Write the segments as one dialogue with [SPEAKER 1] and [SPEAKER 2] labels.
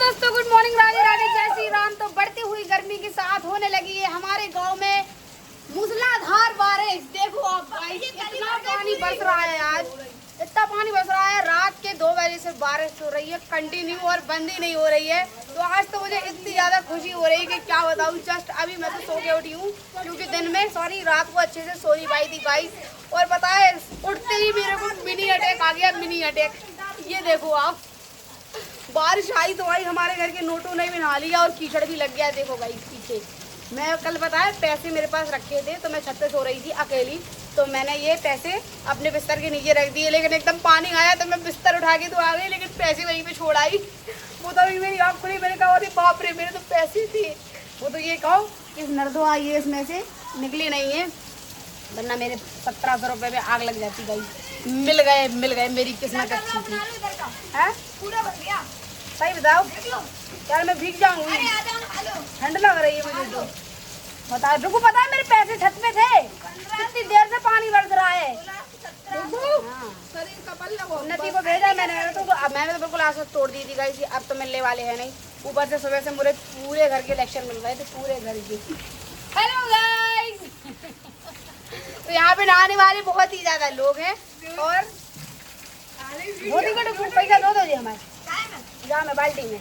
[SPEAKER 1] दोस्तों good morning, Radhe Radhe, जय श्री राम। तो बढ़ती हुई गर्मी के साथ होने लगी है हमारे गांव में मूसलाधार बारिश। देखो आप गाइस, इतना पानी बरस रहा है, आज इतना पानी बरस रहा है। रात के 2 बजे से बारिश हो रही है कंटिन्यू और बंद ही नहीं हो रही है। तो आज तो मुझे इतनी ज्यादा खुशी हो रही है कि क्या बताऊं। जस्ट अभी मैं तो सो के उठी हूँ, क्योंकि दिन में रात को अच्छे से सो नहीं पाई थी गाइस। और पता है, उठते ही मेरे को मिनी अटैक आ गया, मिनी अटैक। ये देखो आप, बारिश आई तो आई, हमारे घर के नोटों ने भी नहा लिया और कीचड़ भी लग गया। देखो भाई पीछे, मैं कल बताया पैसे मेरे पास रखे थे, तो मैं छत पे सो रही थी अकेली, तो मैंने ये पैसे अपने बिस्तर के नीचे रख दिए। लेकिन एकदम पानी आया तो मैं बिस्तर उठा के तो आ गई, लेकिन पैसे वहीं पे छोड़ आई। वो तो मेरी आँख खुली, मैंने कहा अरे बाप रे, मेरे तो पैसे थे। वो तो ये कहो कि नर्दो आई है, इसमें से निकली नहीं है, वरना मेरे 1700 रुपये में आग लग जाती। गई मिल गए, मेरी किस्मत अच्छी थी। है पूरा बन गया। सही बताओ यार, मैं भीग जाऊंगी, ठंड लग रही है मुझे तो। बता रुको, पता है मेरे पैसे छत पे थे, कितनी देर से पानी बरस रहा है। उन्नति को भेजा मैंने, तो मैंने तो बिल्कुल आस तोड़ दी थी गाइस। अब तो मिलने वाले हैं नहीं। ऊपर से सुबह से मुझे पूरे घर के इलेक्शन मिल रहे थे, पूरे घर के। हेलो गाइस, तो यहाँ पे नहाने वाले बहुत ही ज्यादा लोग हैं। और पैसा दो जी हमारे जा में बाल्टी में।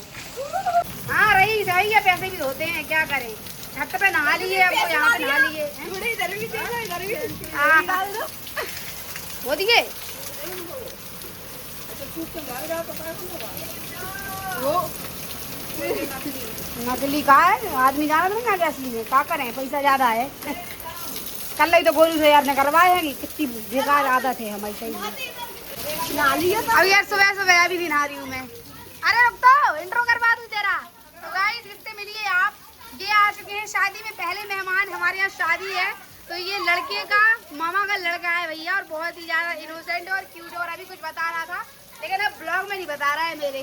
[SPEAKER 1] हाँ रही है, पैसे भी धोते हैं, क्या करें। छत पे नहा लिए, अब यहाँ पे नहा लिए हो दिए। नकली का है, आदमी जाना तो नहीं असली में। क्या करें, पैसा ज्यादा है। कल ही तो गोलू से यार ने करवाए हैं, कितनी बेकार आदत है हमारी। सही अभी यार सुबह अभी भी नहा रही हूँ मैं। अरे रुक तो इंट्रो करवा दूँ तेरा। तो गाइस इससे मिलिए आप, ये आ चुके हैं शादी में पहले मेहमान। हमारे यहाँ शादी है, तो ये लड़के का मामा का लड़का है भैया, और बहुत ही ज्यादा इनोसेंट और क्यूट। और अभी कुछ बता रहा था, लेकिन अब ब्लॉग में नहीं बता रहा है मेरे।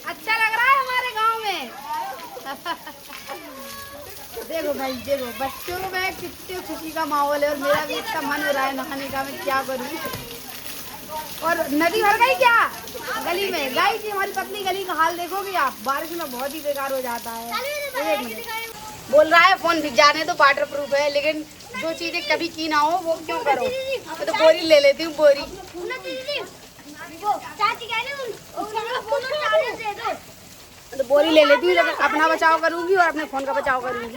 [SPEAKER 1] अच्छा लग रहा है हमारे गाँव में। देखो भाई देखो, बच्चों में कितनी खुशी का माहौल है, और मेरा भी इतना मन हो रहा है नहाने का, मैं क्या करूँ। और नदी भर गई क्या गली में। गाइस जी, हमारी पतली गली का हाल देखोगे आप, बारिश में बहुत ही बेकार हो जाता है। एक मिनट बोल रहा है, फोन भिग जाने तो वाटर प्रूफ है, लेकिन जो चीजें कभी की ना हो वो क्यों करो। मैं तो बोरी ले लेती हूँ, बोरी। तो बोरी ले लेती हूँ, अपना बचाव करूंगी और अपने फोन का बचाव करूंगी।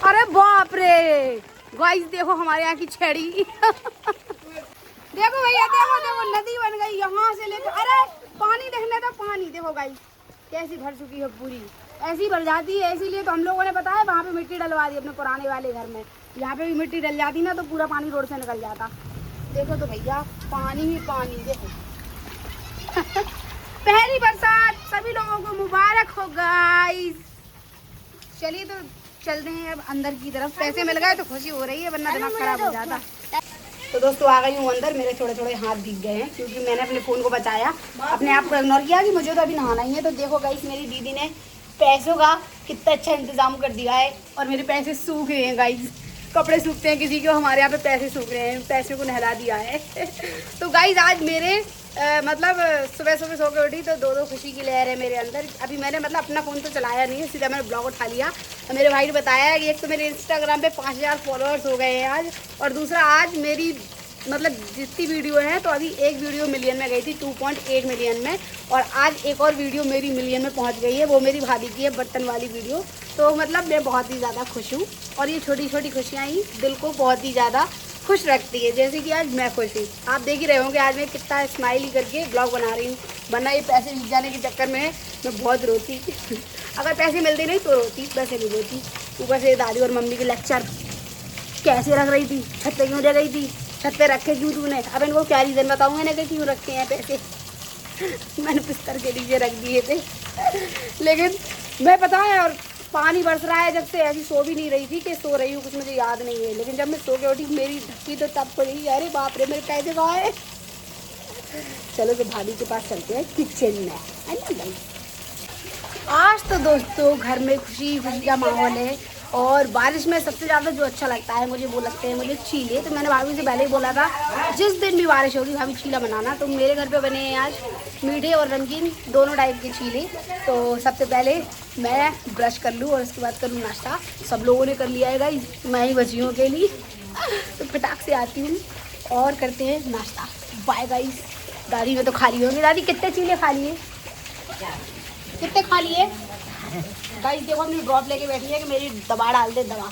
[SPEAKER 1] अरे बाप रे गाइस, देखो हमारे यहाँ की छड़ी। देखो भैया, देखो नदी बन गई यहाँ से लेकर। अरे पानी देखने तो पानी देखो गाइस कैसी भर चुकी है, पूरी ऐसी भर जाती है। इसीलिए तो हम लोगों ने पता है वहाँ पे मिट्टी डलवा दी अपने पुराने वाले घर में। यहाँ पे भी मिट्टी डल जाती ना, तो पूरा पानी रोड से निकल जाता। देखो तो भैया, पानी ही पानी। देखो पहली बरसात सभी लोगों को मुबारक हो गाइस। चलिए तो चलते हैं अब अंदर की तरफ। पैसे मिल गए तो खुशी हो रही है, वरना दिमाग खराब हो जाता। तो दोस्तों आ गई हूँ अंदर। मेरे थोड़े थोड़े हाथ भीग गए हैं, क्योंकि मैंने अपने फ़ोन को बचाया, अपने आप को इग्नोर किया कि मुझे तो अभी नहाना ही है। तो देखो गाइस, मेरी दीदी ने पैसों का कितना अच्छा इंतजाम कर दिया है, और मेरे पैसे सूख रहे हैं गाइस। कपड़े सूखते हैं किसी के, हमारे यहाँ पे पैसे सूख रहे हैं, पैसे को नहला दिया है। तो गाइस आज मेरे मतलब सुबह सो के उठी तो दो खुशी की लहर है मेरे अंदर। अभी मैंने मतलब अपना फ़ोन तो चलाया नहीं है, सीधा मैंने ब्लॉग उठा लिया। तो मेरे भाई ने बताया कि एक तो मेरे इंस्टाग्राम पे 5000 फॉलोअर्स हो गए हैं आज, और दूसरा आज मेरी मतलब जितनी वीडियो है, तो अभी एक वीडियो मिलियन में गई थी, 2.8 मिलियन में, और आज एक और वीडियो मेरी मिलियन में पहुंच गई है। वो मेरी भाभी की है, बर्तन वाली वीडियो। तो मतलब मैं बहुत ही ज़्यादा खुश हूँ, और ये छोटी छोटी खुशियाँ ही दिल को बहुत ही ज़्यादा खुश रखती है। जैसे कि आज मैं खुश हूँ, आप देख ही रहे होंगे आज मैं कितना स्माइली करके ब्लॉग बना रही हूँ, वरना ये पैसे जीत जाने के चक्कर में मैं बहुत रोती। अगर पैसे मिलते नहीं तो रोती, वैसे नहीं रोती। ऊपर से दादी और मम्मी के लेक्चर, कैसे रख रही थी, छत पे क्यों रह गई थी, छत पे रखे क्यों तूने। अब इनको क्या रीज़न बताऊँगा ना कि क्यों रखे हैं पैसे। मैंने बिस्तर के नीचे रख दिए थे, लेकिन मैं पता है, और पानी बरस रहा है जब से, ऐसी सो भी नहीं रही थी कि सो रही हूँ, कुछ मुझे याद नहीं है। लेकिन जब मैं सो के उठी, मेरी धक्की तो तब पड़ी, अरे बाप रे मेरे पैसे कहाँ है। चलो तो भाभी के पास चलते हैं किचन में, है ना भाई। आज तो दोस्तों घर में खुशी खुशी का माहौल है, और बारिश में सबसे ज़्यादा जो अच्छा लगता है मुझे वो लगते हैं मुझे चीले। तो मैंने भाभी से पहले ही बोला था जिस दिन भी बारिश होगी भाभी चीला बनाना। तो मेरे घर पे बने हैं आज मीठे और नमकीन दोनों टाइप के चीले। तो सबसे पहले मैं ब्रश कर लूँ और उसके बाद करूँ नाश्ता। सब लोगों ने कर लिया है गाइस, मैं ही बची हूँ अकेली। तो फटाक से आती हूँ और करते हैं नाश्ता। Bye guys. दादी में तो खा ली होंगी। दादी कितने चीले खा लिए, कितने खा लिए? गाइस देखो अपनी ड्रॉप लेके बैठी है कि मेरी दवा डाल दे दवा।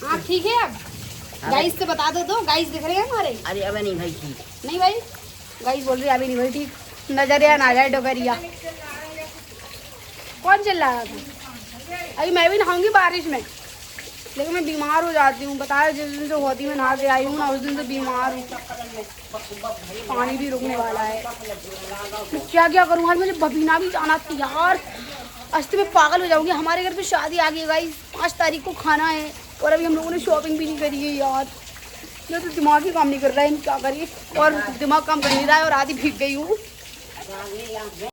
[SPEAKER 1] हाँ ठीक है। अब गाइस से बता दो तो गाइस दिख रहे हैं हमारे।
[SPEAKER 2] अरे अब नहीं भाई ठीक
[SPEAKER 1] नहीं भाई, गाइस बोल रही है अभी नहीं भाई ठीक, नजरिया ना जाए डोगरिया। कौन चल रहा है अभी? मैं भी नहाऊंगी बारिश में, लेकिन मैं बीमार हो जाती हूँ। बताया जिस दिन से होती मैं नहा के आई हूँ ना उस दिन से बीमार हूँ। पानी भी रुकने वाला है। क्या क्या करूँ, आज मुझे बबीना भी जाना थी यार। आज तो मैं पागल हो जाऊंगी। हमारे घर पे शादी आ गई गाइस, 5 तारीख को खाना है और अभी हम लोगों ने शॉपिंग भी नहीं करी है यार। मैं तो दिमाग ही काम नहीं कर रहा है, क्या करिए। और दिमाग काम कर नहीं रहा है और आधी भीग गई हूँ।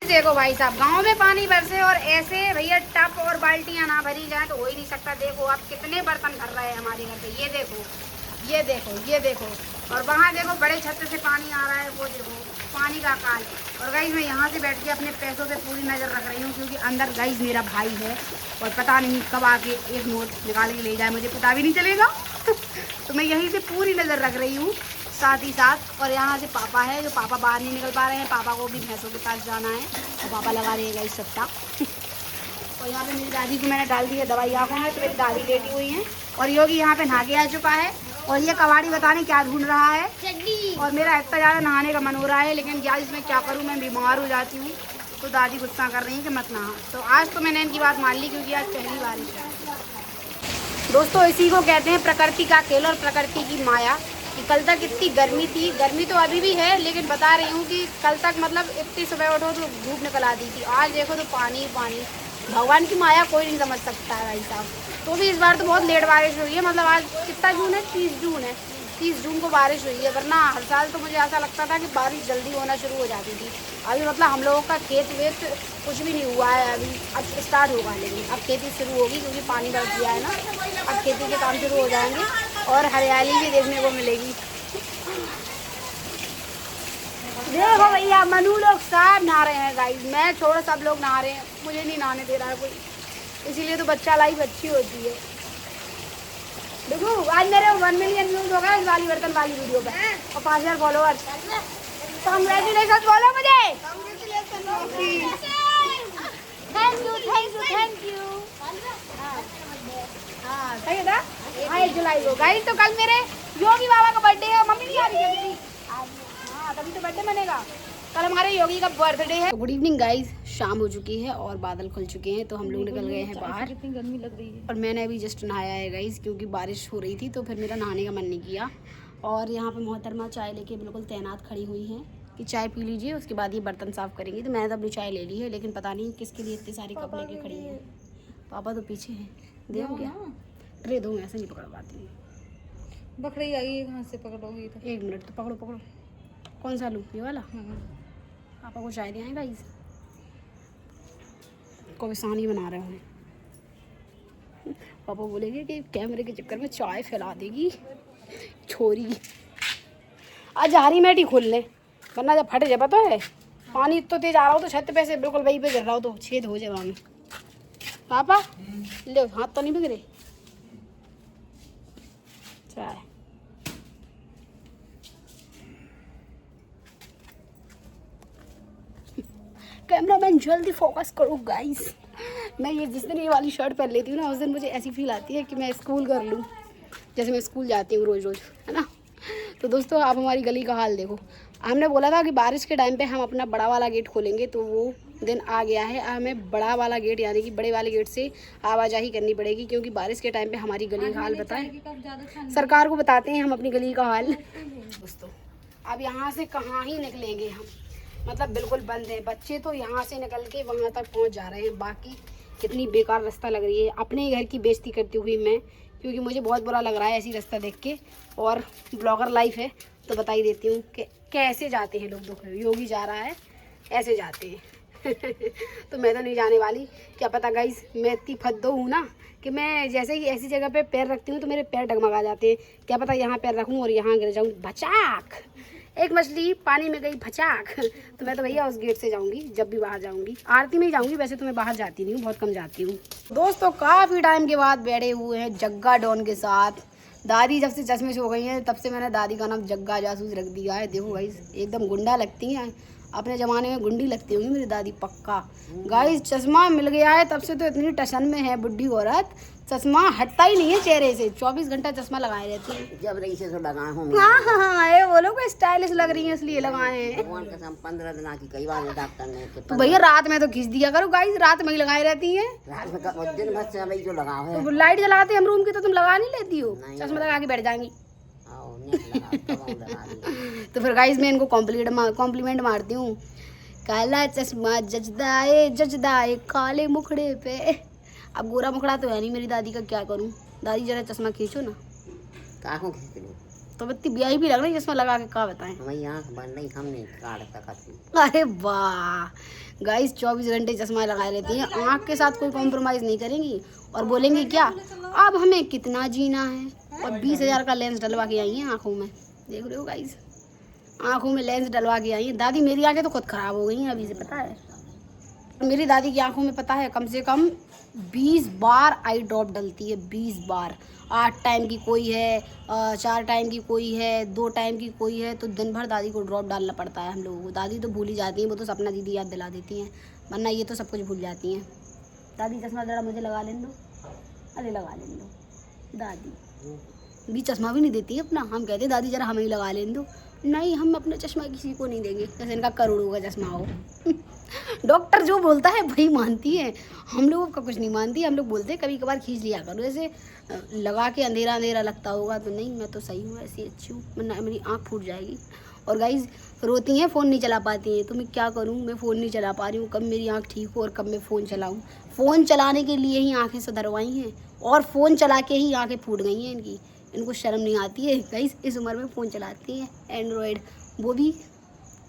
[SPEAKER 1] देखो भाई साहब गांव में पानी बरसे और ऐसे भैया टप और बाल्टियां ना भरी जाए तो हो ही नहीं सकता। देखो आप कितने बर्तन भर रहे हैं हमारे घर पे। ये देखो ये देखो ये देखो। और वहाँ देखो बड़े छत से पानी आ रहा है, वो देखो पानी का काल। और गाइस मैं यहाँ से बैठ के अपने पैसों पे पूरी नज़र रख रही हूँ क्योंकि अंदर गाइस मेरा भाई है और पता नहीं कब आके एक नोट निकाल के ले जाए, मुझे पता भी नहीं चलेगा। तो मैं यहीं से पूरी नज़र रख रही हूँ साथ ही साथ। और यहाँ से पापा है, जो पापा बाहर नहीं निकल पा रहे हैं, पापा को भी भैंसों के पास जाना है और पापा लगा रहे हैं गाइस सट्टा। और यहाँ पे मेरी दादी को मैंने डाल दी है दवाई आँखों में, तो मेरी दादी लेटी हुई है और योगी यहाँ पे नहा के आ चुका है। और ये कबाड़ी बताने क्या ढूंढ रहा है। और मेरा इतना ज़्यादा नहाने का मन हो रहा है लेकिन क्या इसमें क्या करूँ, मैं बीमार हो जाती हूँ। तो दादी गुस्सा कर रही है कि मत नहा। तो आज तो मैंने इनकी बात मान ली क्योंकि आज पहली बारिश है। दोस्तों इसी को कहते हैं प्रकृति का खेल और प्रकृति की माया। कि कल तक इतनी गर्मी थी, गर्मी तो अभी भी है लेकिन बता रही हूँ कि कल तक मतलब इतनी सुबह उठो तो धूप निकल आती थी, आज देखो तो पानी पानी। भगवान की माया कोई नहीं समझ सकता है भाई साहब। तो भी इस बार तो बहुत लेट बारिश हुई है। मतलब आज कितना जून है, 30 जून है। 30 जून को बारिश हुई है, वरना हर साल तो मुझे ऐसा लगता था कि बारिश जल्दी होना शुरू हो जाती थी। अभी मतलब हम लोगों का खेत वेत कुछ भी नहीं हुआ है अभी, अब स्टार्ट होगा लेकिन अब खेती शुरू होगी क्योंकि पानी बरस गया है ना। अब खेती के काम शुरू हो जाएंगे और हरियाली भी देखने को मिलेगी। देखो भैया मनु लोग सब नहा रहे हैं गाइस, मैं छोड़ सब लोग नहा रहे हैं, मुझे नहीं नहाने दे रहा है कोई, इसीलिए तो बच्चा लाइफ अच्छी होती है। देखो आज मेरे 1 मिलियन व्यूज हो गए इस वाली बर्तन वाली वीडियो पे और 5000 फॉलोअर्स। कांग्रेचुलेशन बोलो मुझे। Thank you thank you thank you. हाँ सही है ना, 1 जुलाई को गाइस। तो कल मेरे योगी बाबा का बर्थडे है, मम्मी नहीं आ रही है। हाँ तभी तो बर्थडे मनेगा, कल हमारे योगी का बर्थडे है। गुड इवनिंग गाइस, शाम हो चुकी है और बादल खुल चुके हैं तो हम लोग निकल गए हैं बाहर। कितनी गर्मी लग रही है। और मैंने अभी जस्ट नहाया है गाइस क्योंकि बारिश हो रही थी तो फिर मेरा नहाने का मन नहीं किया। और यहाँ पे मोहतरमा चाय लेके बिल्कुल तैनात खड़ी हुई हैं कि चाय पी लीजिए उसके बाद ये बर्तन साफ़ करेंगी। तो मैंने तो अपनी चाय ले ली है लेकिन पता नहीं किसके लिए इतने सारे कप लेके खड़ी हैं। पापा तो पीछे हैं, देखो क्या ट्रे दो, ऐसे नहीं पकड़ पाती।
[SPEAKER 2] बकरी आई है, कहाँ से पकड़ोगी? तो
[SPEAKER 1] 1 मिनट तो पकड़ो पकड़ो। कौन सा लूँ, ये वाला? पापा को चाय दिया गाइस, को आसानी बना रहे हैं। पापा बोलेंगे कि कैमरे के चक्कर में चाय फैला देगी छोरी। आज जा रही मैटी खोलने वरना जब फट जाए पता है। पानी इतना तेज आ रहा हो तो छत पे से बिल्कुल वहीं पे गिर रहा हो तो छेद हो जाए वहाँ में। पापा ले, हाथ तो नहीं बिगड़े। चाय कैमरामैन जल्दी फोकस करो गाइस। मैं ये जिस दिन ये वाली शर्ट पहन लेती हूँ ना उस दिन मुझे ऐसी फील आती है कि मैं स्कूल कर लूँ, जैसे मैं स्कूल जाती हूँ रोज़ रोज़, है ना। तो दोस्तों आप हमारी गली का हाल देखो। हमने बोला था कि बारिश के टाइम पे हम अपना बड़ा वाला गेट खोलेंगे तो वो दिन आ गया है। हमें बड़ा वाला गेट यानी कि बड़े वाले गेट से आवाजाही करनी पड़ेगी क्योंकि बारिश के टाइम पे हमारी गली का हाल बताएं, सरकार को बताते हैं हम अपनी गली का हाल। दोस्तों अब यहाँ से कहाँ ही निकलेंगे हम, मतलब बिल्कुल बंद है। बच्चे तो यहाँ से निकल के वहाँ तक पहुँच जा रहे हैं, बाकी कितनी बेकार रास्ता लग रही है। अपने घर की बेइज्जती करती हुई मैं, क्योंकि मुझे बहुत बुरा लग रहा है ऐसी रास्ता देख के। और ब्लॉगर लाइफ है तो बता ही देती हूँ कि कैसे जाते हैं लोग। देखो योगी जा रहा है, ऐसे जाते हैं। तो मैं तो नहीं जाने वाली। क्या पता गाइस, मैं इतनी फद्दो हूँ ना कि मैं जैसे ही ऐसी जगह पे पैर रखती हूँ तो मेरे पैर डगमगा जाते हैं। क्या पता यहाँ पैर रखूँ और यहाँ गिर जाऊँ। भचाक, एक मछली पानी में गई भचाक। तो मैं तो भैया उस गेट से जाऊँगी जब भी बाहर जाऊँगी। आरती में ही जाऊँगी, वैसे तो मैं बाहर जाती नहीं हूँ, बहुत कम जाती हूँ। दोस्तों काफ़ी टाइम के बाद बैठे हुए हैं जग्गा डॉन के साथ। दादी जब से चश्मे से हो गई हैं तब से मैंने दादी का नाम जग्गा जासूस रख दिया है। देखो गाइस, एकदम गुंडा लगती हैं। अपने ज़माने में गुंडी लगती होंगी मेरी दादी पक्का। गाइस चश्मा मिल गया है तब से तो इतनी टशन में है बुढ़ी औरत, चश्मा हटता ही नहीं है चेहरे से। 24 घंटा चश्मा लगाए रहती है।
[SPEAKER 3] जब रही से तो लगाए हूँ।
[SPEAKER 1] हाँ, ये बोलो को स्टाइलिश लग रही है इसलिए लगाए हैं।
[SPEAKER 3] 15 दिन की कई बार डॉक्टर ने
[SPEAKER 1] तो भैया रात में तो खींच दिया करो गाइस, रात में ही लगाई रहती है।
[SPEAKER 3] रात में दिन भर से वही जो लगाओ है।
[SPEAKER 1] तो लाइट जलाते हम रूम की तो तुम लगा नहीं लेती हो, चश्मा लगा के बैठ जाएंगी। तो फिर गाइस मैं इनको कॉम्प्लीमेंट मारती हूँ। काला चश्मा जजदाए काले मुखड़े पे। अब गोरा मुखड़ा तो है नहीं मेरी दादी का, क्या करूँ। दादी जरा चश्मा खींचो ना।
[SPEAKER 3] काकों खींच लो
[SPEAKER 1] तो इतनी ब्याही भी लग रही चश्मा लगा के, क्या बताएं।
[SPEAKER 3] हमारी आँख बन रही, हम नहीं काट सकती।
[SPEAKER 1] अरे वाह गाइस, 24 घंटे चश्मा लगाए रहती हैं। आँख के साथ कोई कॉम्प्रोमाइज़ नहीं करेंगी और बोलेंगी क्या अब हमें कितना जीना है। और 20,000 का लेंस डलवा के आई हैं आँखों में, देख रहे हो गाइस, आँखों में लेंस डलवा के आई हैं। दादी मेरी आँखें तो खुद ख़राब हो गई हैं अभी से, पता है। मेरी दादी की आँखों में पता है कम से कम 20 बार आई ड्रॉप डलती है, 20 बार। 8 टाइम की कोई है, 4 टाइम की कोई है, 2 टाइम की कोई है। तो दिन भर दादी को ड्रॉप डालना पड़ता है हम लोगों को। दादी तो भूल ही जाती हैं, वो तो सपना दीदी याद दिला देती हैं, वरना ये तो सब कुछ भूल जाती हैं। दादी चश्मा ज़रा मुझे लगा लेने दो, अरे लगा लेने दो। दादी भी चश्मा भी नहीं देती है अपना। हम कहते हैं दादी ज़रा हमें ही लगा लेने दो, नहीं हम अपना चश्मा किसी को नहीं देंगे, जैसे इनका करोड़ों का चश्मा हो। डॉक्टर जो बोलता है वही मानती है, हम लोगों का कुछ नहीं मानती। हम लोग बोलते हैं कभी कभार खींच लिया करो, जैसे लगा के अंधेरा अंधेरा लगता होगा तो नहीं, मैं तो सही हूँ, ऐसी अच्छी हूँ, वरना मेरी आँख फूट जाएगी। और गाइज रोती हैं, फ़ोन नहीं चला पाती हैं, तो मैं क्या करूँ, मैं फ़ोन नहीं चला पा रही हूँ। कब मेरी आँख ठीक हो और कब मैं फ़ोन चलाऊँ। फ़ोन चलाने के लिए ही आँखें सुधरवाई हैं और फ़ोन चला के ही आँखें फूट गई हैं इनकी। इनको शर्म नहीं आती है गाइस, इस उम्र में फ़ोन चलाती हैं एंड्रॉयड। वो भी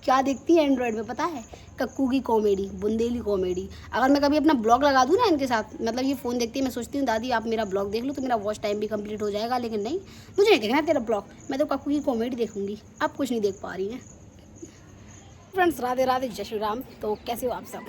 [SPEAKER 1] क्या देखती है एंड्रॉयड में पता है, कक्कू की कॉमेडी, बुंदेली कॉमेडी। अगर मैं कभी अपना ब्लॉग लगा दूँ ना इनके साथ, मतलब ये फ़ोन देखती है, मैं सोचती हूँ दादी आप मेरा ब्लॉग देख लो तो मेरा वॉच टाइम भी कंप्लीट हो जाएगा, लेकिन नहीं, मुझे नहीं देखना तेरा ब्लॉग, मैं तो कक्कू की कॉमेडी देखूँगी। आप कुछ नहीं देख पा रही हैं। फ्रेंड्स राधे राधे, जय श्री राम। तो कैसे हो आप सब।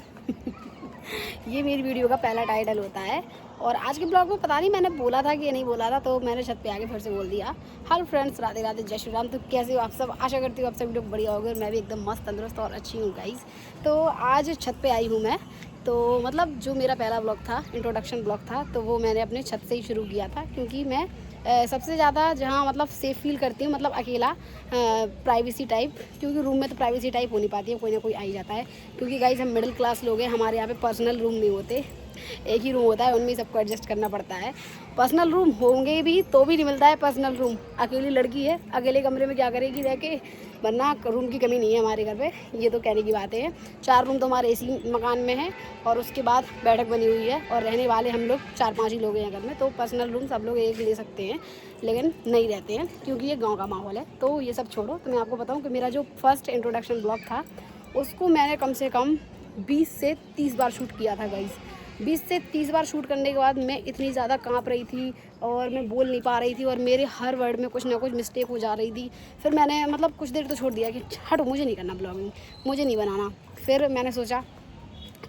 [SPEAKER 1] ये मेरी वीडियो का पहला टाइटल होता है और आज के ब्लॉग में पता नहीं मैंने बोला था कि नहीं बोला था, तो मैंने छत पे आके फिर से बोल दिया। हेलो फ्रेंड्स, राधे राधे, जय श्री राम। तो कैसे हो आप सब, आशा करती हूँ आप सब वीडियो बढ़िया होगी और मैं भी एकदम मस्त तंदुरुस्त और अच्छी हूँ गाइस। तो आज छत पे आई हूँ मैं, तो मतलब जो मेरा पहला ब्लॉग था, इंट्रोडक्शन ब्लॉग था, तो वो मैंने अपने छत से ही शुरू किया था, क्योंकि मैं सबसे ज़्यादा जहाँ मतलब सेफ़ फील करती हूँ, मतलब अकेला, प्राइवेसी टाइप, क्योंकि रूम में तो प्राइवेसी टाइप हो नहीं पाती है, कोई ना कोई आ ही जाता है। क्योंकि गाइस हम मिडिल क्लास लोग हैं, हमारे यहाँ पे पर्सनल रूम नहीं होते, एक ही रूम होता है, उनमें सबको एडजस्ट करना पड़ता है। पर्सनल रूम होंगे भी तो भी नहीं मिलता है पर्सनल रूम। अकेली लड़की है, अकेले कमरे में क्या करेगी रह के, वरना रूम की कमी नहीं है हमारे घर पे, ये तो कहने की बातें हैं। 4 रूम तो हमारे एसी मकान में है और उसके बाद बैठक बनी हुई है और रहने वाले हम लोग 4-5 ही लोग हैं घर में, तो पर्सनल रूम सब लोग एक ले सकते हैं, लेकिन नहीं रहते हैं क्योंकि ये गाँव का माहौल है। तो ये सब छोड़ो, तो मैं आपको बताऊँ कि मेरा जो फर्स्ट इंट्रोडक्शन ब्लॉग था उसको मैंने कम से कम 20 से 30 बार शूट किया था गाइस। 20 से 30 बार शूट करने के बाद मैं इतनी ज़्यादा काँप रही थी और मैं बोल नहीं पा रही थी और मेरे हर वर्ड में कुछ ना कुछ मिस्टेक हो जा रही थी। फिर मैंने मतलब कुछ देर तो छोड़ दिया कि हटो, मुझे नहीं करना ब्लॉगिंग, मुझे नहीं बनाना। फिर मैंने सोचा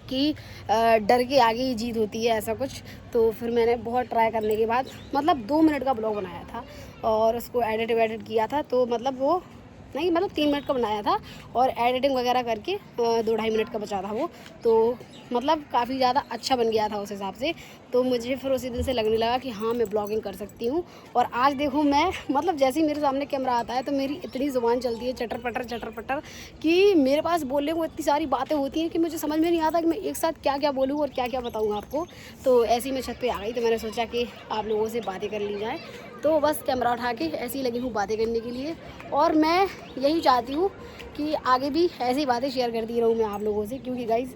[SPEAKER 1] कि डर के आगे ही जीत होती है, ऐसा कुछ। तो फिर मैंने बहुत ट्राई करने के बाद मतलब 2 मिनट का ब्लॉग बनाया था और उसको एडिट किया था, तो मतलब वो नहीं, मतलब 3 मिनट का बनाया था और एडिटिंग वगैरह करके 2-2.5 मिनट का बचा था वो, तो मतलब काफ़ी ज़्यादा अच्छा बन गया था उस हिसाब से। तो मुझे फिर उसी दिन से लगने लगा कि हाँ मैं ब्लॉगिंग कर सकती हूँ। और आज देखो मैं मतलब जैसे ही मेरे सामने कैमरा आता है तो मेरी इतनी ज़ुबान चलती है चटर पटर कि मेरे पास बोलने को इतनी सारी बातें होती हैं कि मुझे समझ में नहीं आता कि मैं एक साथ क्या क्या बोलूँ और क्या क्या बताऊँ आपको। तो ऐसे ही मैं छत पे आ गई, तो मैंने सोचा कि आप लोगों से बातें कर ली जाए। तो बस कैमरा उठा के ऐसे ही लगी हूँ बातें करने के लिए। और मैं यही चाहती हूँ कि आगे भी ऐसी बातें शेयर करती रहूँ मैं आप लोगों से, क्योंकि गाइज़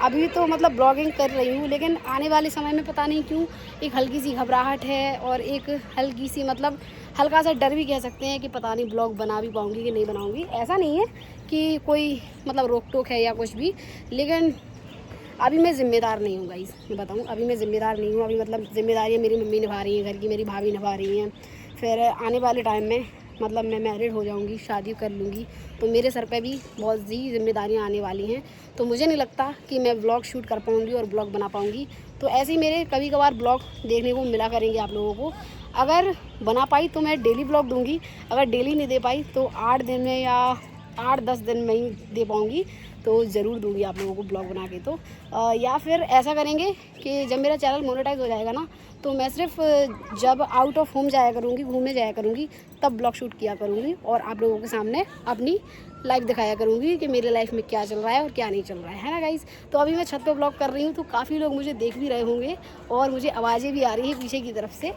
[SPEAKER 1] अभी तो मतलब ब्लॉगिंग कर रही हूँ, लेकिन आने वाले समय में पता नहीं क्यों एक हल्की सी घबराहट है और एक हल्की सी मतलब हल्का सा डर भी कह सकते हैं कि पता नहीं ब्लॉग बना भी पाऊँगी कि नहीं बनाऊँगी। ऐसा नहीं है कि कोई मतलब रोक टोक है या कुछ भी, लेकिन अभी मैं ज़िम्मेदार नहीं हूँ गाइस, मैं बताऊँ अभी मैं ज़िम्मेदार नहीं हूँ। अभी मतलब ज़िम्मेदारियाँ मेरी मम्मी निभा रही हैं, घर की मेरी भाभी निभा रही हैं। फिर आने वाले टाइम में मतलब मैं मैरिड हो जाऊँगी, शादी कर लूँगी, तो मेरे सर पे भी बहुत सी ज़िम्मेदारियाँ आने वाली हैं। तो मुझे नहीं लगता कि मैं व्लॉग शूट कर पाऊँगी और ब्लॉग बना पाऊँगी। तो ऐसे ही मेरे कभी कभार ब्लॉग देखने को मिला करेंगे आप लोगों को। अगर बना पाई तो मैं डेली ब्लॉग दूँगी, अगर डेली नहीं दे पाई तो 8 दिन में या 8-10 दिन में ही दे पाऊँगी, तो ज़रूर दूँगी आप लोगों को ब्लॉग बना के। तो या फिर ऐसा करेंगे कि जब मेरा चैनल मोनेटाइज हो जाएगा ना, तो मैं सिर्फ जब आउट ऑफ होम जाया करूँगी, घूमने जाया करूँगी, तब ब्लॉग शूट किया करूँगी और आप लोगों के सामने अपनी लाइफ दिखाया करूँगी कि मेरे लाइफ में क्या चल रहा है और क्या नहीं चल रहा है ना गाइज़। तो अभी मैं छत पे ब्लॉग कर रही हूँ, तो काफ़ी लोग मुझे देख भी रहे होंगे और मुझे आवाज़ें भी आ रही हैं पीछे की तरफ से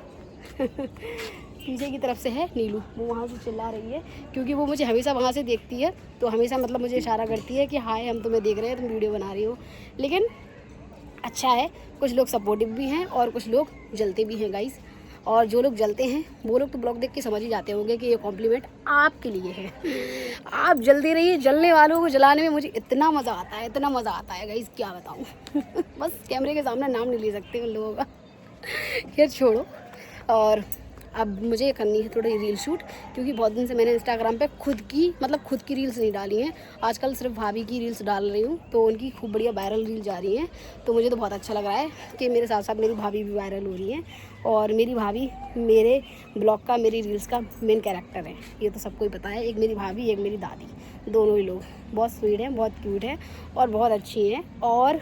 [SPEAKER 1] पीछे की तरफ से है नीलू, वो वहाँ से चिल्ला रही है क्योंकि वो मुझे हमेशा वहाँ से देखती है, तो हमेशा मतलब मुझे इशारा करती है कि हाय हम तुम्हें देख रहे हैं, तुम वीडियो बना रही हो। लेकिन अच्छा है, कुछ लोग सपोर्टिव भी हैं और कुछ लोग जलते भी हैं गाइस। और जो लोग जलते हैं वो लोग तो ब्लॉग देख के समझ ही जाते होंगे कि ये कॉम्प्लीमेंट आपके लिए है। आप जल्दी रहिए, जलने वालों को जलाने में मुझे इतना मज़ा आता है, इतना मज़ा आता है गाइस, क्या बताऊँ बस कैमरे के सामने नाम नहीं ले सकते उन लोगों का खैर छोड़ो। और अब मुझे करनी है थोड़ी रील शूट, क्योंकि बहुत दिन से मैंने इंस्टाग्राम पे खुद की रील्स नहीं डाली हैं। आजकल सिर्फ भाभी की रील्स डाल रही हूँ, तो उनकी खूब बढ़िया वायरल रील जा रही हैं। तो मुझे तो बहुत अच्छा लग रहा है कि मेरे साथ साथ मेरी भाभी भी वायरल हो रही हैं, और मेरी भाभी मेरे ब्लॉग का, मेरी रील्स का मेन कैरेक्टर है, ये तो सबको ही पता है। एक मेरी भाभी, एक मेरी दादी, दोनों ही लोग बहुत स्वीट हैं, बहुत क्यूट हैं और बहुत अच्छी हैं। और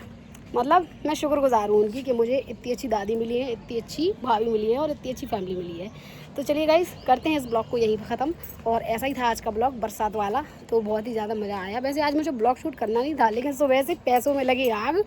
[SPEAKER 1] मतलब मैं शुक्रगुज़ार हूँ उनकी कि मुझे इतनी अच्छी दादी मिली है, इतनी अच्छी भाभी मिली है और इतनी अच्छी फैमिली मिली है। तो चलिए गाइस, करते हैं इस ब्लॉग को यहीं पर ख़त्म। और ऐसा ही था आज का ब्लॉग, बरसात वाला, तो बहुत ही ज़्यादा मज़ा आया। वैसे आज मुझे ब्लॉग शूट करना नहीं था, लेकिन सुबह से पैसों में लगी आग,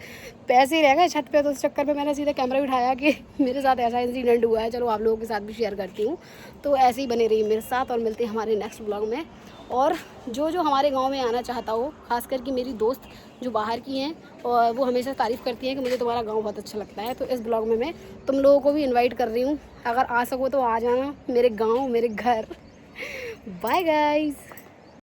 [SPEAKER 1] पैसे रह गए छत पे, तो इस चक्कर में मैंने सीधे कैमरा उठाया कि मेरे साथ ऐसा इंसिडेंट हुआ है, चलो आप लोगों के साथ भी शेयर करती हूँ। तो ऐसे ही बने रही मेरे साथ और मिलते हैं हमारे नेक्स्ट ब्लॉग में। और जो हमारे गांव में आना चाहता हो, खासकर कि मेरी दोस्त जो बाहर की हैं, और वो हमेशा तारीफ़ करती हैं कि मुझे तुम्हारा गांव बहुत अच्छा लगता है, तो इस ब्लॉग में मैं तुम लोगों को भी इनवाइट कर रही हूँ। अगर आ सको तो आ जाना मेरे गांव, मेरे घर। Bye guys.